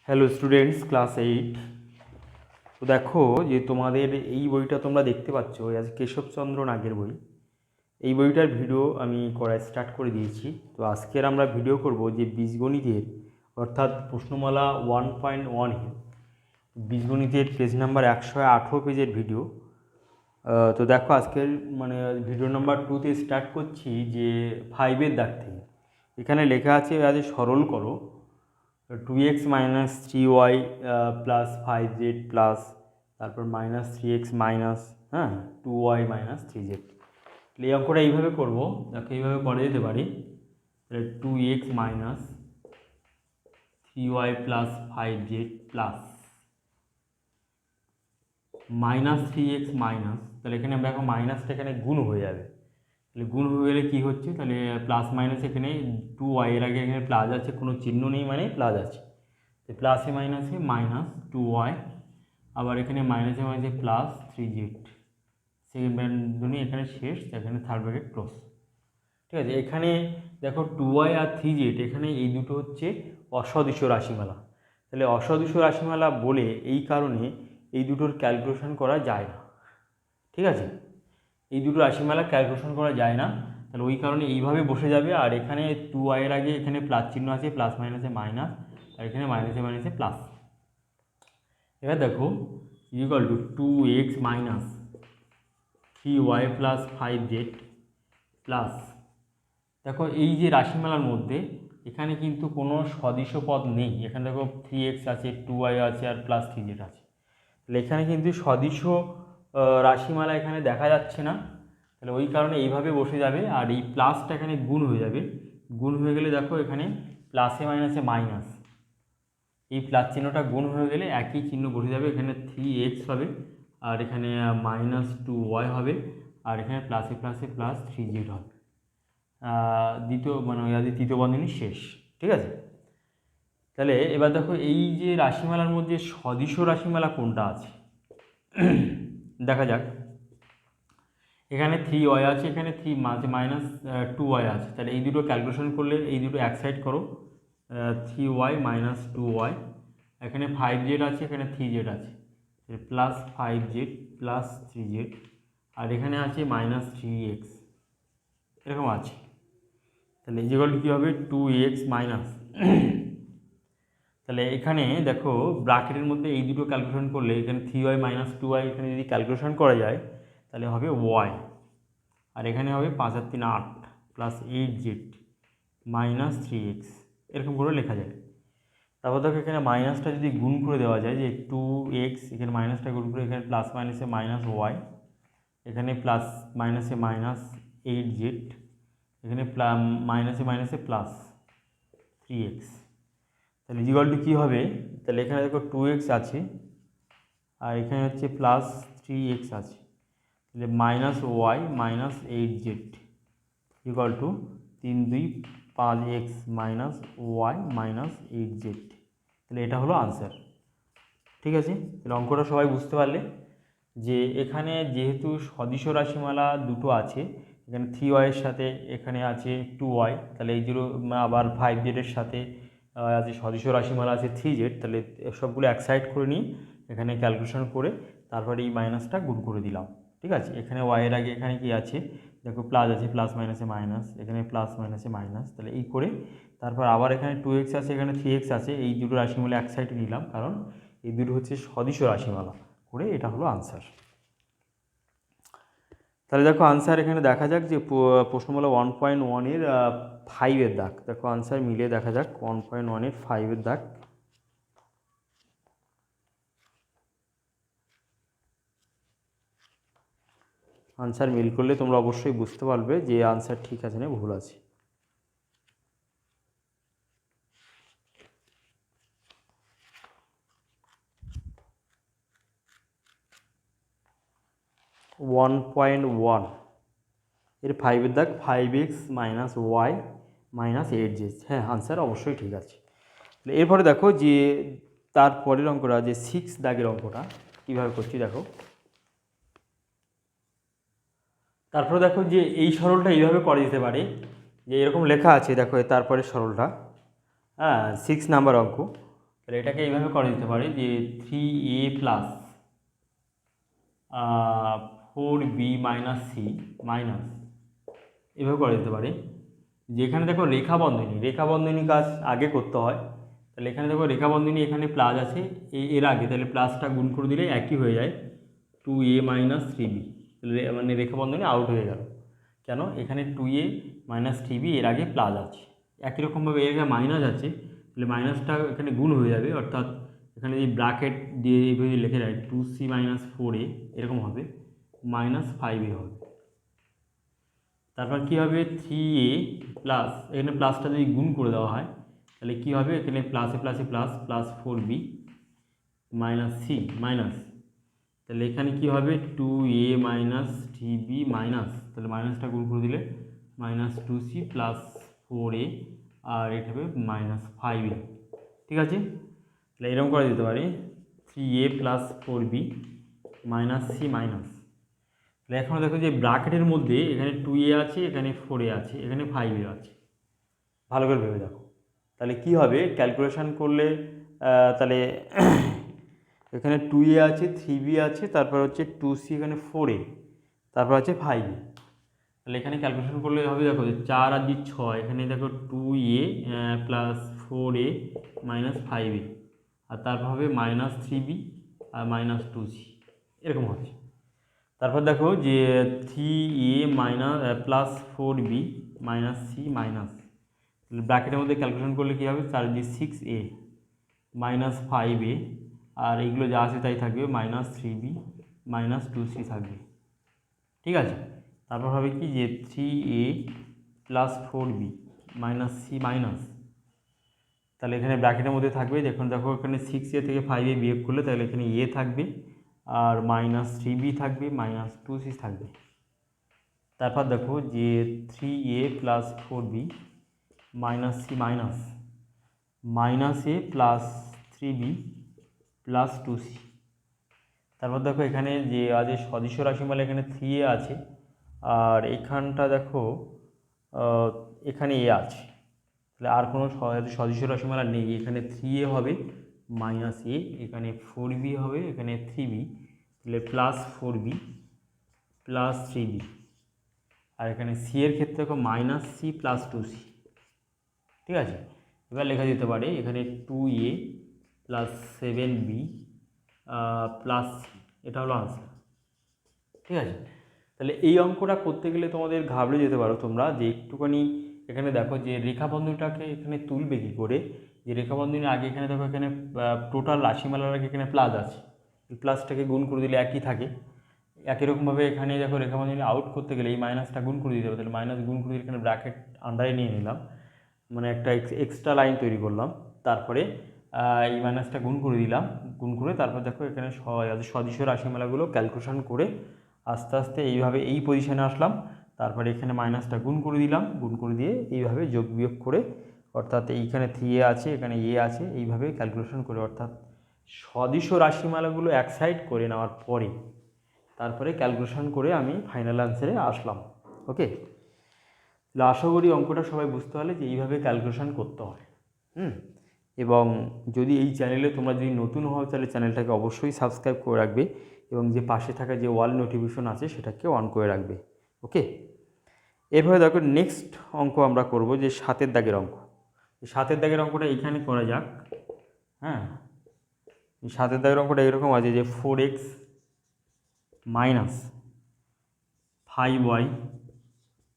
Hello students, class 8। তো দেখো যে তোমাদের এই বইটা তোমরা দেখতে পাচ্ছ, আজ কেশবচন্দ্র নাগের বই। এই বইটার ভিডিও আমি করা স্টার্ট করে দিয়েছি। তো আজকের আমরা ভিডিও করব যে বীজগণিতের অর্থাৎ প্রশ্নমালা 1.1 বীজগণিতের পেজ নাম্বার 118 পেজের ভিডিও। তো দেখো আজকের ভিডিও নাম্বার 2তে স্টার্ট করছি যে 5-এর দাগ থেকে। এখানে লেখা আছে আজ সরল করো 2x minus 3y plus 5z plus তারপর minus 3x minus 2y minus 3z। এই অঙ্কটা এইভাবে করবো, দেখো এইভাবে করা যেতে পারে। 2x minus 3y plus 5z plus minus 3x minus, তাহলে এখানে দেখো মাইনাসটা এখানে গুণ হয়ে যাবে। তাহলে গুণ হয়ে গেলে কী হচ্ছে, তাহলে প্লাস মাইনাস এখানে 2y এর আগে এখানে প্লাস আছে, কোনো চিহ্ন নেই মানে প্লাস আছে। তো প্লাসে মাইনাসে মাইনাস 2y, আবার এখানে মাইনাসে মাইনাসে প্লাস 3z। সেকেন্ড ব্র্যাকেট এখানে শেষ, এখানে থার্ড ব্র্যাকেট ক্লোজ। ঠিক আছে, এখানে দেখো 2y আর 3z এখানে এই দুটো হচ্ছে অসদৃশ রাশিমালা। তাহলে অসদৃশ রাশিমালা বলে এই কারণে এই দুটোর ক্যালকুলেশন করা যায় না। ঠিক আছে, এই দুটো রাশিমালা ক্যালকুলেশন করা যায় না, তাহলে ওই কারণে এইভাবে বসে যাবে। আর এখানে 2y এর আগে এখানে প্লাস চিহ্ন আছে, প্লাস মাইনাসে মাইনাস, আর এখানে মাইনাসে মাইনাসে প্লাস। এবার দেখো equal to 2x minus 3y plus 5z plus, দেখো এই যে রাশিমালার মধ্যে এখানে কিন্তু কোনো সদিশ পদ নেই। এখানে দেখো 3x আছে, 2y আছে আর প্লাস 3z আছে। তাহলে এখানে কিন্তু সদিশ রাশিমালা এখানে দেখা যাচ্ছে না, তাহলে ওই কারণে এইভাবে বসে যাবে। আর এই প্লাসটা এখানে গুণ হয়ে যাবে। গুণ হয়ে গেলে দেখো এখানে প্লাসে মাইনাসে মাইনাস, এই প্লাস চিহ্নটা গুণ হয়ে গেলে একই চিহ্ন বসে যাবে। এখানে 3x হবে আর এখানে মাইনাস 2y হবে, আর এখানে প্লাসে প্লাসে প্লাস 3z হবে। তৃতীয় বন্ধনী শেষ। ঠিক আছে, তাহলে এবার দেখো এই যে রাশিমালার মধ্যে সদিশ রাশিমালা কোনটা আছে দেখা যাক। এখানে 3y আছে, এখানে মাইনাস 2y আছে। তাহলে এই দুটো ক্যালকুলেশন করলে এই দুটো এক সাইড করো, 3y মাইনাস 2y। এখানে 5z আছে, এখানে 3z আছে, প্লাস 5z প্লাস 3z, আর এখানে আছে মাইনাস 3x এরকম আছে। তাহলে ইকুয়াল টু কী হবে, 2x মাইনাস তাহলে এখানে দেখো ব্র্যাকেটের মধ্যে এই দুটো ক্যালকুলেশন করলে এখানে 3y মাইনাস 2y এখানে যদি ক্যালকুলেশন করা যায় তাহলে হবে y, আর এখানে হবে 5 আর 3 8 প্লাস 8z মাইনাস 3x এরকম করে লেখা যায়। তারপর দেখো এখানে মাইনাসটা যদি গুণ করে দেওয়া যায়, যে 2x এখানে মাইনাসটা গুণ করে এখানে প্লাস মাইনাসে মাইনাস y, এখানে প্লাস মাইনাসে মাইনাস 8z, এখানে মাইনাসে মাইনাসে প্লাস 3x। তাহলে ইকুয়াল টু কী হবে, তাহলে এখানে দেখো 2x আছে আর এখানে হচ্ছে প্লাস 3x আছে, তাহলে minus y minus 8z equal to 3 2 5x minus y minus 8z। তাহলে এটা হলো আনসার। ঠিক আছে, তাহলে অঙ্কটা সবাই বুঝতে পারলে যে এখানে যেহেতু সদিশ রাশিমালা দুটো আছে, এখানে 3y এর সাথে এখানে আছে 2y, তাহলে এই দুটো আবার 5z এর সাথে আছে সদিশ রাশিমালা আছে 3z। তাহলে সবগুলো এক সাইড করে নিয়ে এখানে ক্যালকুলেশন করে তারপরে এই মাইনাসটা গুণ করে দিলাম। ঠিক আছে, এখানে y এর আগে এখানে কি আছে দেখো প্লাস আছে, প্লাস মাইনাসে মাইনাস, এখানে প্লাস মাইনাসে মাইনাস, তাহলে এই করে তারপর আবার এখানে 2x আছে, এখানে 3x আছে, এই দুটো রাশিমালা এক সাইডে নিলাম কারণ এই দুটো হচ্ছে সদিশ রাশিমালা করে, এটা হলো আনসার। তাহলে দেখো আনসার এখানে দেখা যাক যে প্রশ্নমালা 1.1-এর 5-এর দাগ। দেখো আনসার মিলিয়ে দেখা যাক 1.1-এর 5-এর দাগ। আনসার মিল করলে তোমরা অবশ্যই বুঝতে পারবে যে আনসার ঠিক আছে না ভুল আছে। ওয়ান পয়েন্ট ওয়ান এর 5-এর দাগ 5x minus Y minus 8z। হ্যাঁ, আনসার অবশ্যই ঠিক আছে। এরপরে দেখো যে তারপরের অঙ্কটা যে 6 দাগের অঙ্কটা কীভাবে করছি দেখো। তারপরে দেখো যে এই সরলটা এইভাবে করা যেতে পারে, যে এরকম লেখা আছে দেখো তারপরে সরলটা 6 নাম্বার অঙ্ক। তাহলে এটাকে এইভাবে করা যেতে পারে যে 3a plus 4b minus C minus, এভাবে করা যেতে পারে। যেখানে দেখো রেখা বন্ধনী কাজ আগে করতে হয়, তাহলে এখানে দেখো রেখা বন্ধনী এখানে প্লাস আছে এর আগে, তাহলে প্লাসটা গুণ করে দিলে একই হয়ে যায় 2a মাইনাস 3b, তাহলে মানে রেখা বন্ধনী আউট হয়ে গেল। কেন? এখানে 2a মাইনাস 3b এর আগে প্লাস আছে, একই রকমভাবে এর আগে মাইনাস আছে, তাহলে মাইনাসটা এখানে গুণ হয়ে যাবে, অর্থাৎ এখানে যদি ব্র্যাকেট দিয়ে এইভাবে লিখে যায় 2c মাইনাস 4a এরকম হবে, মাইনাস 5a হবে। তারপর কী হবে 3a প্লাস, এখানে প্লাসটা যদি গুণ করে দেওয়া হয় তাহলে কী হবে, এখানে প্লাসে প্লাসে plus plus 4b minus C minus, তাহলে এখানে কী হবে 2a মাইনাস 3b মাইনাস, তাহলে মাইনাসটা গুণ করে দিলে মাইনাস 2c প্লাস 4a, আর এটা হবে মাইনাস 5a। ঠিক আছে, তাহলে এরকম করা যেতে পারে 3a plus 4b minus C minus. তাহলে এখন দেখো যে ব্র্যাকেটের মধ্যে এখানে 2a আছে, এখানে 4a আছে, এখানে 5a আছে, ভালো করে ভেবে দেখো। তাহলে কি হবে ক্যালকুলেশন করলে, তাহলে এখানে 2a আছে, 3b আছে, তারপর হচ্ছে 2c, এখানে 4a, তারপর আছে 5a। তাহলে এখানে ক্যালকুলেশন করলে হবে দেখো যে 4 আর 6, এখানে দেখো 2a plus 4a minus 5a, আর তারপর হবে মাইনাস 3b আর মাইনাস 2c, এরকম হচ্ছে। তারপর দেখো যে 3a minus plus 4b minus C minus, ব্র্যাকেটের মধ্যে ক্যালকুলেশন করলে কী হবে 4 × 6a মাইনাস 5a, আর এইগুলো যা আছে তাই থাকবে, মাইনাস 3b মাইনাস 2c থাকবে। ঠিক আছে, তারপর হবে কি যে 3a plus 4b minus C minus, তাহলে এখানে ব্র্যাকেটের মধ্যে থাকবে, দেখুন দেখো এখানে 6a থেকে 5a বিয়োগ করলে তাহলে এখানে a থাকবে, আর মাইনাস 3b থাকবে, মাইনাস 2c থাকবে। তারপর দেখো যে 3a plus 4b minus C minus, minus a plus 3b plus 2c। তারপর দেখো এখানে যে আজ সদস্য রাশিমালা এখানে 3a আছে, আর এখানটা দেখো এখানে a আছে, তাহলে আর কোনো সদস্য রাশিমালা নেই, এখানে 3a হবে মাইনাস a, এখানে 4b হবে, এখানে 3b, তাহলে প্লাস 4b প্লাস 3b, আর এখানে সি এর ক্ষেত্রে দেখো মাইনাস সি প্লাস 2c। ঠিক আছে, এবার লেখা যেতে পারে এখানে 2a প্লাস 7b প্লাস, এটা হলো আনসার। ঠিক আছে, তাহলে এই অঙ্কটা করতে গেলে তোমাদের ঘাবড়ে যেতে পারো তোমরা, যে একটুখানি এখানে দেখো যে রেখাবন্ধনীটাকে এখানে তুলবে কী করে, যে রেখাবন্ধনীর আগে এখানে দেখো এখানে টোটাল রাশিমালার আগে এখানে প্লাস আছে, এই প্লাসটাকে গুণ করে দিলে একই থাকে। একই রকমভাবে এখানে দেখো রেখাবন্ধনী আউট করতে গেলে এই মাইনাসটা গুণ করে দিতে হবে, তাহলে মাইনাস গুণ করে দিলে এখানে ব্র্যাকেট আন্ডারে নিয়ে নিলাম, মানে একটা এক্সট্রা লাইন তৈরি করলাম, তারপরে এই মাইনাসটা গুণ করে দিলাম, গুণ করে তারপর দেখো এখানে সদস্য রাশিমালাগুলো ক্যালকুলেশন করে আস্তে আস্তে এইভাবে এই পজিশনে আসলাম, তারপরে এখানে মাইনাসটা গুণ করে দিলাম, গুণ করে দিয়ে এইভাবে যোগ বিয়োগ করে, অর্থাৎ এইখানে 3a আছে, এখানে a আছে, এইভাবে ক্যালকুলেশন করে, অর্থাৎ সদস্য রাশিমালাগুলো এক সাইড করে নেওয়ার পরে তারপরে ক্যালকুলেশন করে আমি ফাইনাল আনসারে আসলাম। ওকে, তাহলে আশা করি অঙ্কটা সবাই বুঝতে পারলে যে এইভাবে ক্যালকুলেশন করতে হয়। এবং যদি এই চ্যানেলে তোমরা যদি নতুন হও তাহলে চ্যানেলটাকে অবশ্যই সাবস্ক্রাইব করে রাখবে, এবং যে পাশে থাকা যে ওয়াল নোটিফিকেশন আছে সেটাকে অন করে রাখবে। ওকে, এরপরে দেখো নেক্সট অঙ্ক আমরা করব যে 7 দাগের অঙ্ক। এই 7 দাগের অঙ্কটা এখানে করা যাক। হ্যাঁ, এই 7 দাগের অঙ্কটা এরকম আছে যে 4x মাইনাস 5y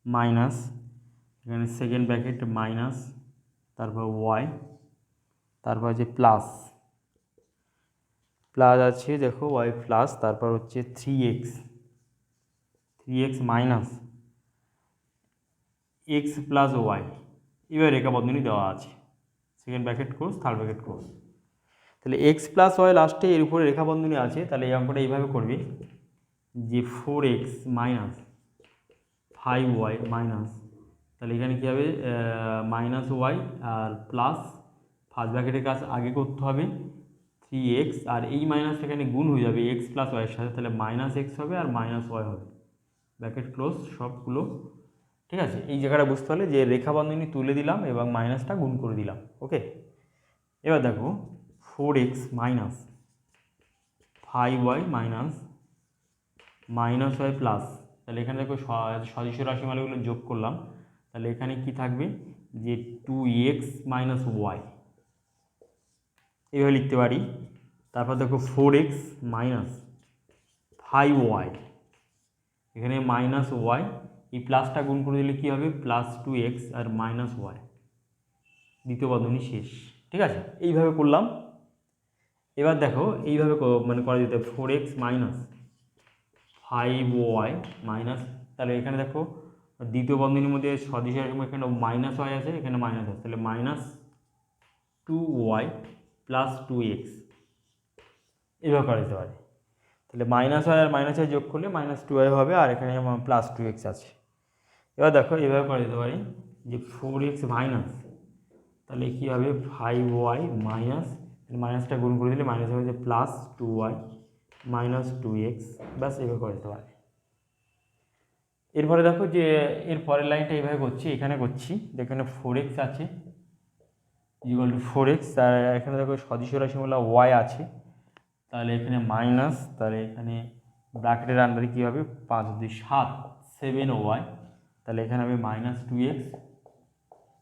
মাইনাস, এখানে সেকেন্ড ব্র্যাকেট মাইনাস, তারপর y, তারপর আছে প্লাস, প্লাস আছে দেখো y প্লাস, তারপর হচ্ছে 3x minus x plus y, এবার রেখা বন্ধনী দেওয়া আছে, second bracket close, third bracket close. তাহলে x প্লাস y লাস্টে এর উপরে রেখা বন্ধনী আছে, তাহলে এই অঙ্কটা এইভাবে করবে যে 4x মাইনাস 5y মাইনাস, তাহলে এখানে কী হবে মাইনাস ওয়াই আর প্লাস, ফার্স্ট ব্র্যাকেটের কাজ আগে করতে হবে 3x, আর এই মাইনাসটা এখানে গুণ হয়ে যাবে x প্লাস ওয়াইয়ের সাথে, তাহলে মাইনাস x হবে আর মাইনাস ওয়াই হবে, ব্র্যাকেট ক্লোজ সবগুলো। ঠিক আছে, এই জায়গাটা বুঝতে পারলে যে রেখা বন্ধনী তুলে দিলাম এবং মাইনাসটা গুণ করে দিলাম। ওকে, এবার দেখো 4x minus 5y minus y plus, তাহলে এখানে দেখো সদস্য রাশিমালাগুলো যোগ করলাম, তাহলে এখানে কি থাকবে যে 2x মাইনাস ওয়াই, এইভাবে লিখতে পারি। তারপর দেখো 4x মাইনাস 5y, এখানে মাইনাস ওয়াই, এই প্লাসটা গুণ করে দিলে কী হবে প্লাস 2x আর মাইনাস ওয়াই, দ্বিতীয় বন্ধনী শেষ। ঠিক আছে, এইভাবে করলাম। এবার দেখো এইভাবে মানে করা যেতে 4x মাইনাস 5y মাইনাস, তাহলে এখানে দেখো দ্বিতীয় বন্ধনীর মধ্যে সদস্য এখানে মাইনাস ওয়াই আছে, এখানে মাইনাস আছে, তাহলে মাইনাস 2y প্লাস 2x, এইভাবে করা যেতে পারে। তাহলে মাইনাস ওয়াই আর মাইনাস ওয়াই যোগ করলে মাইনাস 2y হবে, আর এখানে প্লাস 2x আছে। এবার দেখো এইভাবে করা যেতে পারে যে 4x মাইনাস, তাহলে কী হবে 5y মাইনাস, মাইনাসটা গুণ করে দিলে মাইনাস হবে যে প্লাস 2y মাইনাস 2x, ব্যাস এইভাবে করা যেতে পারে। এরপরে দেখো যে এর পরের লাইনটা এইভাবে করছি, এখানে করছি, এখানে 4x আছে ইকুয়াল টু 4x, আর এখানে দেখো সদস্য রাশিমালা y আছে, তাহলে এখানে মাইনাস, তাহলে এখানে ব্র্যাকেটের আন্ডারে কী হবে 5 2 7 7y, তাহলে এখানে হবে মাইনাস 2x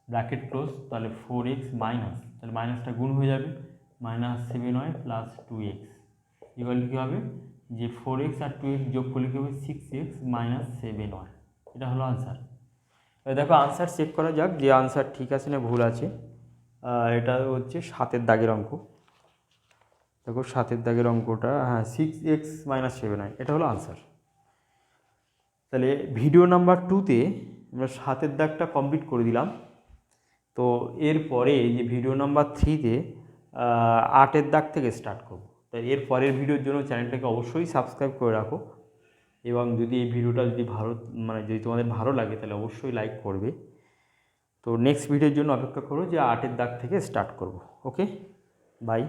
ব্র্যাকেট ক্লোজ, তাহলে 4x মাইনাস, তাহলে মাইনাসটা গুণ হয়ে যাবে minus 7y plus 2x equal to কী হবে যে 4x আর 2x যোগ করলে কী হবে 6x মাইনাস 7y, এটা হলো আনসার। এবার দেখো আনসার চেক করা যাক যে আনসার ঠিক আছে না ভুল আছে। এটা হচ্ছে 7 দাগের অঙ্ক, দেখো 7 দাগের অঙ্কটা, হ্যাঁ 6x মাইনাস 7y, এটা হলো আনসার। তাহলে ভিডিও নাম্বার 2তে আমরা 7 দাগটা কমপ্লিট করে দিলাম। তো এরপরে যে ভিডিও নাম্বার 3তে 8 দাগ থেকে স্টার্ট করব। তাই এর পরের ভিডিওর জন্য চ্যানেলটাকে অবশ্যই সাবস্ক্রাইব করে রাখো, এবং যদি এই ভিডিওটা যদি যদি তোমাদের ভালো লাগে তাহলে অবশ্যই লাইক করবে। তো নেক্সট ভিডিওর জন্য অপেক্ষা করো যে 8 দাগ থেকে স্টার্ট করব। ওকে, বাই।